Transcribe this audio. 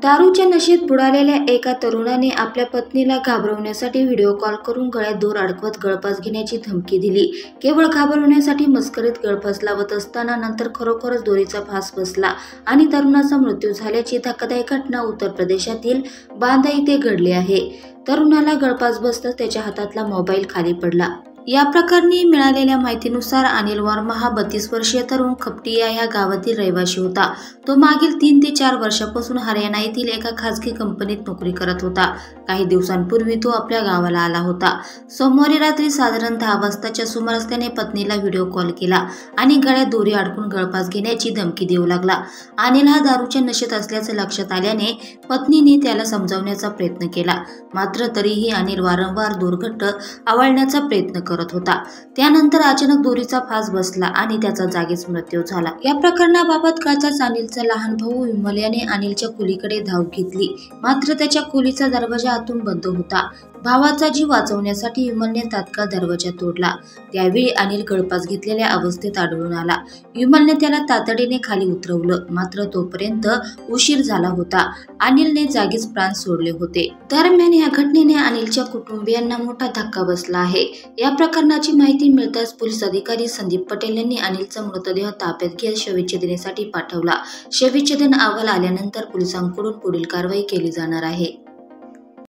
दारूच्या नशेत बुडालेल्या एका तरुणाने आपल्या पत्नीला घाबरवण्यासाठी व्हिडिओ कॉल करून गळ्यात दोर अडकवत गळफास घेण्याची धमकी दिली। केवळ घाबरवण्यासाठी मस्करीत गळफास लावत असताना नंतर खरोखरच दोरीचा फास बसला आणि तरुणाचा मृत्यू झाल्याची धक्कादायक घटना उत्तर प्रदेशातील बांदा येथे घडली आहे। तरुणाला गळफास बसताच त्याच्या हातातला मोबाईल खाली पडला। या प्रकरणी मिळालेल्या माहितीनुसार अनिल वर्मा हा 32 वर्षीय तरुण खपटिया ह्या गावातील रहिवासी होता। तो मागील 3 ते 4 वर्षापासून हरियाणा येथील एका खासगी कंपनीत नोकरी करत होता। काही दिवसांपूर्वी तो आपल्या गावाला आला होता। सोमवारी रात्री साधारण 10 वाजताच्या सुमारास त्याने पत्नीला व्हिडिओ कॉल केला आणि गळ्यात दोरी अडकून गळफास घेण्याची धमकी देऊ लागला। अनिल हा दारूच्या नशेत असल्याचे लक्षात आल्याने पत्नीने त्याला समजावण्याचा प्रयत्न केला, मात्र तरीही अनिल वारंवार दोर घट्ट आवळण्याचा प्रयत्न करत होता। त्यानंतर अचानक दोरीचा फास बसला आणि त्याचा जागीच मृत्यू झाला। या प्रकरणाबाबत कळताच अनिलचा लहान भाऊ विमल याने अनिलच्या खोलीकडे धाव घेतली, मात्र त्याच्या खोलीचा दरवाजा आतून बंद होता। भावाचा जीव वाचवण्यासाठी विमलने तात्काळ दरवाजा तोडला। त्यावेळी अनिल गळफास घेतलेल्या अवस्थेत आढळून आला। विमलने त्याला तातडीने खाली उतरवलं, मात्र तोपर्यंत उशीर झाला होता। अनिलने जागीच प्राण सोडले होते। दरम्यान या घटनेने अनिलच्या कुटुंबियांना मोठा धक्का बसला आहे। या प्रकरणाची माहिती मिळताच पोलीस अधिकारी संदीप पटेल यांनी अनिलचा मृतदेह ताब्यात घेत शवविच्छेदनासाठी पाठवला। शवविच्छेदन अहवाल आल्यानंतर पोलिसांकडून पुढील कारवाई केली जाणार आहे।